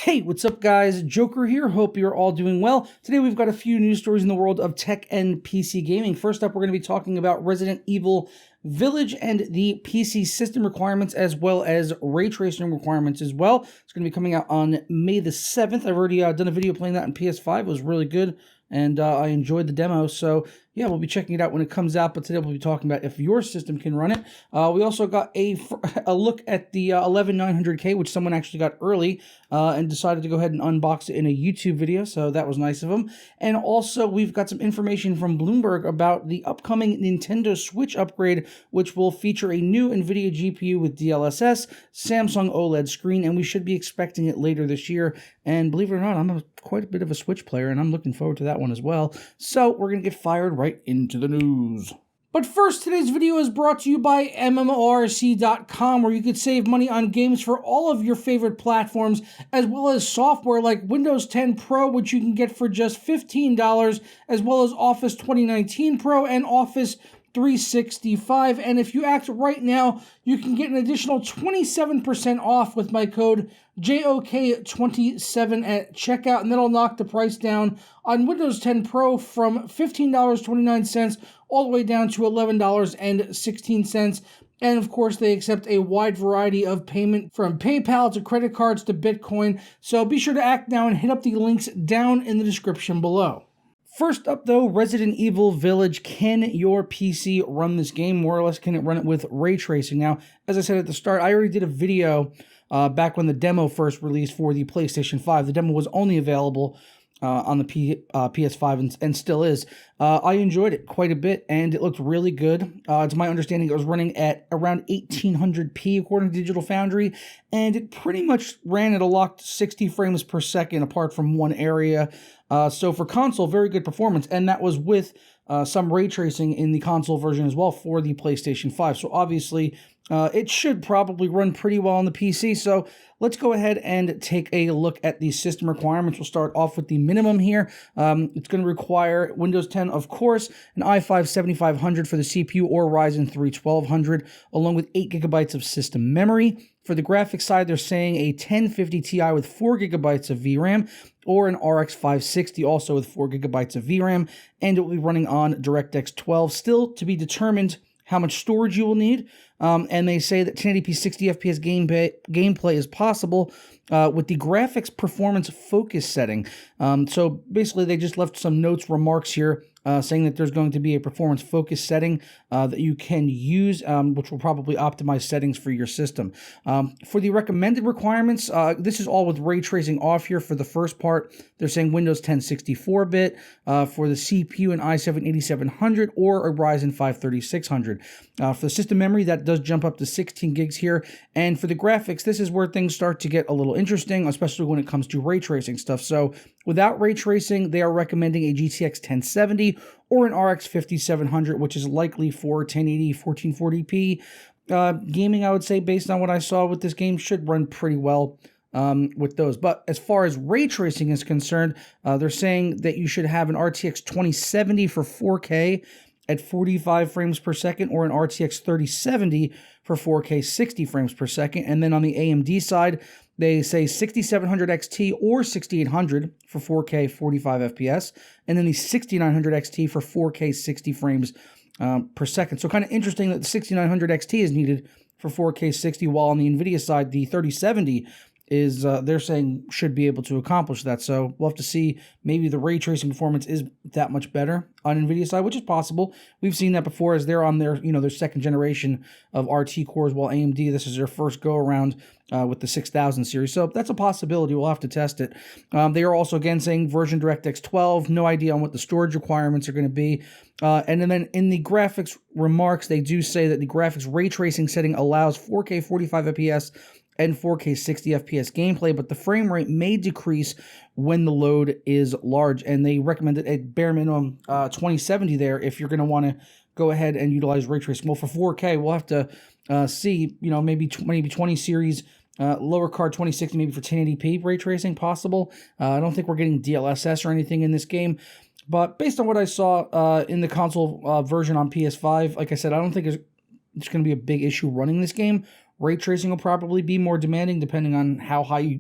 Hey, what's up guys? Joker here. Hope you're all doing well. Today we've got a few news stories in the world of tech and PC gaming. First up, we're going to be talking about Resident Evil Village and the PC system requirements as well as ray tracing requirements as well. It's going to be coming out on May the 7th. I've already done a video playing that on PS5. It was really good and I enjoyed the demo. So yeah, we'll be checking it out when it comes out, but today we'll be talking about if your system can run it. We also got a look at the 11900K, which someone actually got early and decided to go ahead and unbox it in a YouTube video, so that was nice of them. And also, we've got some information from Bloomberg about the upcoming Nintendo Switch upgrade, which will feature a new NVIDIA GPU with DLSS, Samsung OLED screen, and we should be expecting it later this year. And believe it or not, I'm quite a bit of a Switch player, and I'm looking forward to that one as well. So we're going to get fired right into the news. But first, today's video is brought to you by MMORC.com, where you could save money on games for all of your favorite platforms, as well as software like Windows 10 Pro, which you can get for just $15, as well as Office 2019 Pro and Office 365. And if you act right now, you can get an additional 27% off with my code JOK27 at checkout, and that'll knock the price down on Windows 10 Pro from $15.29 all the way down to $11.16. And of course, they accept a wide variety of payment from PayPal to credit cards to Bitcoin. So be sure to act now and hit up the links down in the description below. First up though, Resident Evil Village. Can your PC run this game? More or less, can it run it with ray tracing? Now, as I said at the start, I already did a video back when the demo first released for the PlayStation 5. The demo was only available on the PS5 and still is. I enjoyed it quite a bit and it looked really good. To my understanding, it was running at around 1800p according to Digital Foundry, and it pretty much ran at a locked 60 frames per second apart from one area. So for console, very good performance, and that was with some ray tracing in the console version as well for the PlayStation 5. So obviously, it should probably run pretty well on the PC. So let's go ahead and take a look at the system requirements. We'll start off with the minimum here. It's going to require Windows 10, of course, an i5-7500 for the CPU or Ryzen 3 1200, along with 8 gigabytes of system memory. For the graphics side, they're saying a 1050 Ti with 4 gigabytes of VRAM, or an RX 560 also with 4 gigabytes of VRAM, and it will be running on DirectX 12. Still to be determined how much storage you will need, and they say that 1080p 60 FPS gameplay is possible with the graphics performance focus setting. So basically they just left some remarks here saying that there's going to be a performance focus setting that you can use, which will probably optimize settings for your system. For the recommended requirements, this is all with ray tracing off here. For the first part, they're saying Windows 10 64-bit, for the CPU an i7-8700 or a Ryzen 5 3600. For the system memory, that does jump up to 16 gigs here. And for the graphics, this is where things start to get a little interesting, especially when it comes to ray tracing stuff. So without ray tracing, they are recommending a GTX 1070 or an RX 5700, which is likely for 1080, 1440p. Gaming, I would say, based on what I saw with this game, should run pretty well with those. But as far as ray tracing is concerned, they're saying that you should have an RTX 2070 for 4K at 45 frames per second, or an RTX 3070 for 4K 60 frames per second. And then on the AMD side, they say 6700 XT or 6800 for 4K 45 FPS, and then the 6900 XT for 4K 60 frames per second. So kind of interesting that the 6900 XT is needed for 4K 60, while on the NVIDIA side, the 3070 is, they're saying, should be able to accomplish that. So we'll have to see. Maybe the ray tracing performance is that much better on NVIDIA side, which is possible. We've seen that before, as they're on their, their second generation of RT cores, while AMD, this is their first go around with the 6000 series. So that's a possibility. We'll have to test it. They are also, again, saying version DirectX 12. No idea on what the storage requirements are going to be. And then in the graphics remarks, they do say that the graphics ray tracing setting allows 4K 45 FPS and 4K 60 FPS gameplay, but the frame rate may decrease when the load is large, and they recommended a bare minimum 2070 there if you're going to want to go ahead and utilize ray tracing. Well, for 4K, we'll have to see, maybe 20 series, lower card 2060, maybe for 1080p ray tracing possible. I don't think we're getting DLSS or anything in this game, but based on what I saw in the console version on PS5, like I said, I don't think it's going to be a big issue running this game. Ray tracing will probably be more demanding depending on how high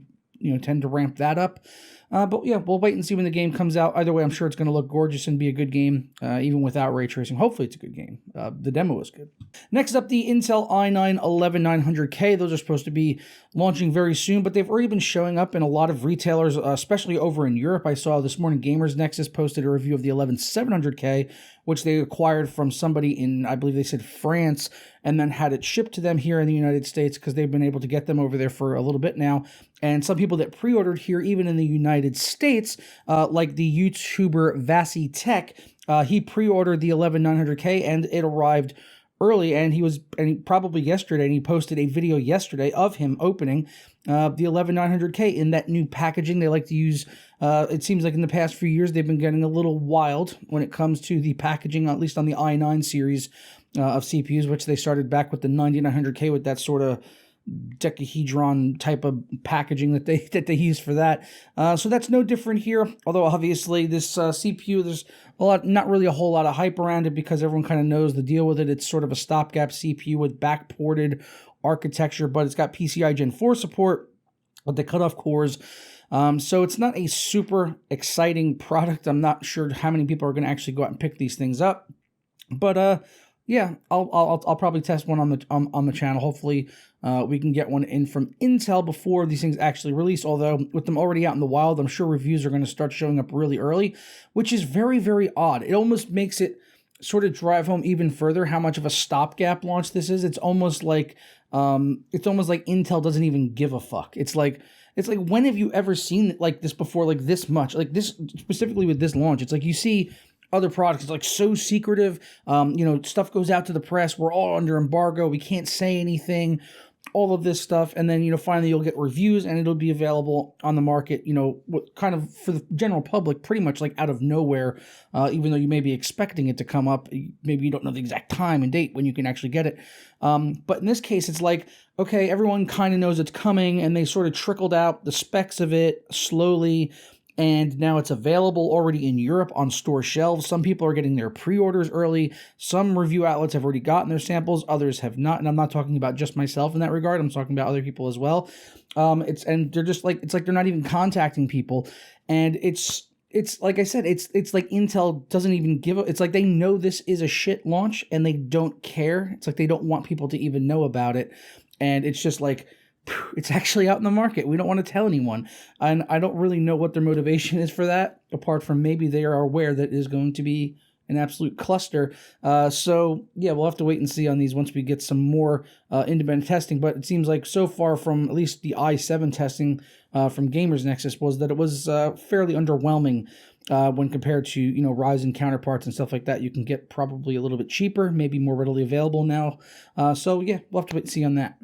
tend to ramp that up. But yeah, we'll wait and see when the game comes out. Either way, I'm sure it's going to look gorgeous and be a good game, even without ray tracing. Hopefully it's a good game. The demo was good. Next up, the Intel i9-11900K. Those are supposed to be launching very soon, but they've already been showing up in a lot of retailers, especially over in Europe. I saw this morning Gamers Nexus posted a review of the 11700K, which they acquired from somebody in, I believe they said France, and then had it shipped to them here in the United States because they've been able to get them over there for a little bit now. And some people that pre-ordered here, even in the United States, like the YouTuber Vassi Tech, he pre-ordered the 11900K and it arrived early, and probably yesterday, and he posted a video yesterday of him opening the 11900K in that new packaging they like to use. It seems like in the past few years they've been getting a little wild when it comes to the packaging, at least on the i9 series of CPUs, which they started back with the 9900K with that sort of decahedron type of packaging that they use for that. So that's no different here. Although obviously this CPU, there's not really a whole lot of hype around it because everyone kind of knows the deal with it. It's sort of a stopgap CPU with back-ported architecture, but it's got PCI Gen 4 support with the cutoff cores. So it's not a super exciting product. I'm not sure how many people are going to actually go out and pick these things up, but yeah, I'll probably test one on the channel. Hopefully, we can get one in from Intel before these things actually release. Although with them already out in the wild, I'm sure reviews are going to start showing up really early, which is very, very odd. It almost makes it sort of drive home even further how much of a stopgap launch this is. It's almost like Intel doesn't even give a fuck. It's like when have you ever seen like this before? Like this much, like this specifically with this launch. It's like you see other products, it's like so secretive. Stuff goes out to the press. We're all under embargo. We can't say anything. All of this stuff, and then finally you'll get reviews, and it'll be available on the market. Kind of for the general public, pretty much like out of nowhere. Even though you may be expecting it to come up, maybe you don't know the exact time and date when you can actually get it. But in this case, it's like, okay, everyone kind of knows it's coming, and they sort of trickled out the specs of it slowly. And now it's available already in Europe on store shelves. Some people are getting their pre-orders early. Some review outlets have already gotten their samples. Others have not. And I'm not talking about just myself in that regard. I'm talking about other people as well. They're just like, it's like they're not even contacting people. And it's like I said, it's like Intel doesn't even give a, it's like they know this is a shit launch and they don't care. It's like they don't want people to even know about it. And it's just like, it's actually out in the market. We don't want to tell anyone. And I don't really know what their motivation is for that, apart from maybe they are aware that it is going to be an absolute cluster. So yeah, we'll have to wait and see on these once we get some more independent testing. But it seems like so far from at least the i7 testing from Gamers Nexus was that it was fairly underwhelming when compared to, Ryzen counterparts and stuff like that. You can get probably a little bit cheaper, maybe more readily available now. So yeah, we'll have to wait and see on that.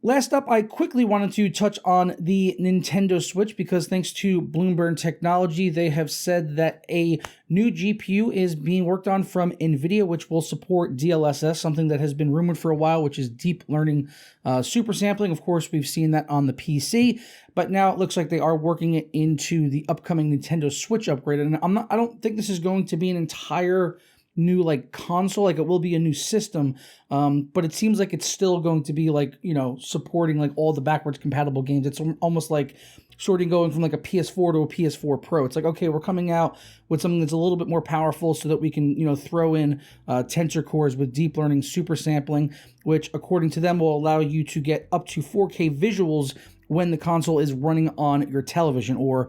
Last up, I quickly wanted to touch on the Nintendo Switch because thanks to Bloomberg Technology, they have said that a new GPU is being worked on from NVIDIA, which will support DLSS, something that has been rumored for a while, which is deep learning super sampling. Of course, we've seen that on the PC, but now it looks like they are working it into the upcoming Nintendo Switch upgrade. And I don't think this is going to be an entire new console, it will be a new system, but it seems like it's still going to be supporting all the backwards compatible games. It's almost like sort of going from a PS4 to a PS4 Pro. It's like, okay, we're coming out with something that's a little bit more powerful so that we can throw in tensor cores with deep learning super sampling, which according to them will allow you to get up to 4K visuals when the console is running on your television or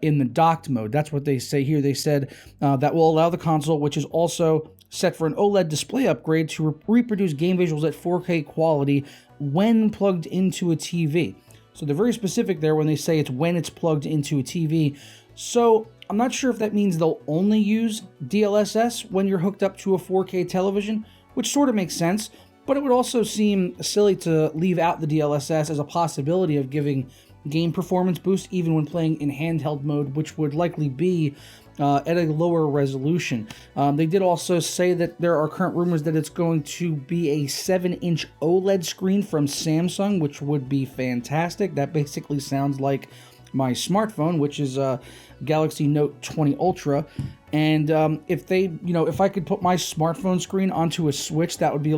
in the docked mode. That's what they say here. They said that will allow the console, which is also set for an OLED display upgrade, to reproduce game visuals at 4K quality when plugged into a TV. So they're very specific there when they say it's when it's plugged into a TV. So I'm not sure if that means they'll only use DLSS when you're hooked up to a 4K television, which sort of makes sense. But it would also seem silly to leave out the DLSS as a possibility of giving game performance boost even when playing in handheld mode, which would likely be at a lower resolution. They did also say that there are current rumors that it's going to be a 7-inch OLED screen from Samsung, which would be fantastic. That basically sounds like my smartphone, which is a Galaxy Note 20 Ultra. And if I could put my smartphone screen onto a Switch, that would be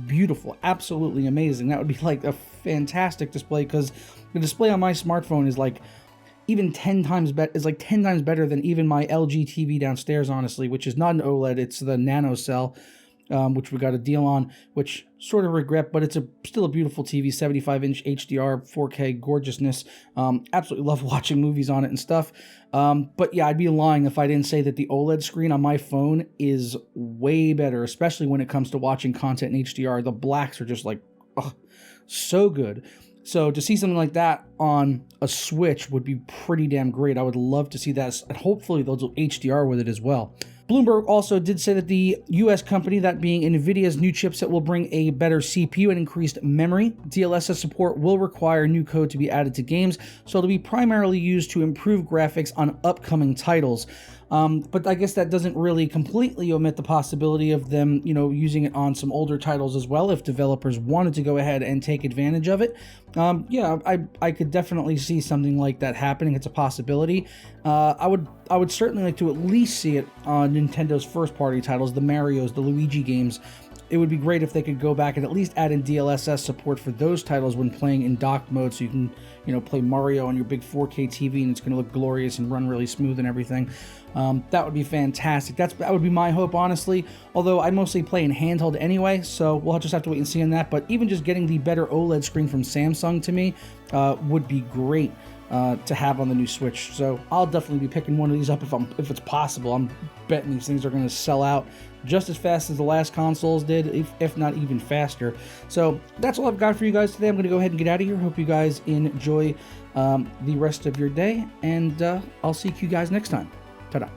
beautiful, absolutely amazing. That would be like a fantastic display, because the display on my smartphone is like even 10 times better. Is like 10 times better than even my LG TV downstairs, honestly, which is not an OLED. It's the nano cell, which we got a deal on, which sort of regret, but it's still a beautiful TV, 75-inch HDR, 4K gorgeousness. Absolutely love watching movies on it and stuff. But yeah, I'd be lying if I didn't say that the OLED screen on my phone is way better, especially when it comes to watching content in HDR. The blacks are just like, oh, so good. So to see something like that on a Switch would be pretty damn great. I would love to see that, and hopefully they'll do HDR with it as well. Bloomberg also did say that the US company, that being NVIDIA's new chipset, will bring a better CPU and increased memory. DLSS support will require new code to be added to games, so it'll be primarily used to improve graphics on upcoming titles. But I guess that doesn't really completely omit the possibility of them, using it on some older titles as well, if developers wanted to go ahead and take advantage of it. Yeah, I could definitely see something like that happening. It's a possibility. I would certainly like to at least see it on Nintendo's first-party titles, the Marios, the Luigi games. It would be great if they could go back and at least add in DLSS support for those titles when playing in docked mode, so you can, play Mario on your big 4K TV and it's going to look glorious and run really smooth and everything. That would be fantastic. That would be my hope, honestly. Although I mostly play in handheld anyway, so we'll just have to wait and see on that. But even just getting the better OLED screen from Samsung to me would be great to have on the new Switch. So I'll definitely be picking one of these up if it's possible. I'm betting these things are going to sell out just as fast as the last consoles did, if not even faster. So that's all I've got for you guys today. I'm going to go ahead and get out of here. Hope you guys enjoy the rest of your day, and I'll see you guys next time. Ta-da.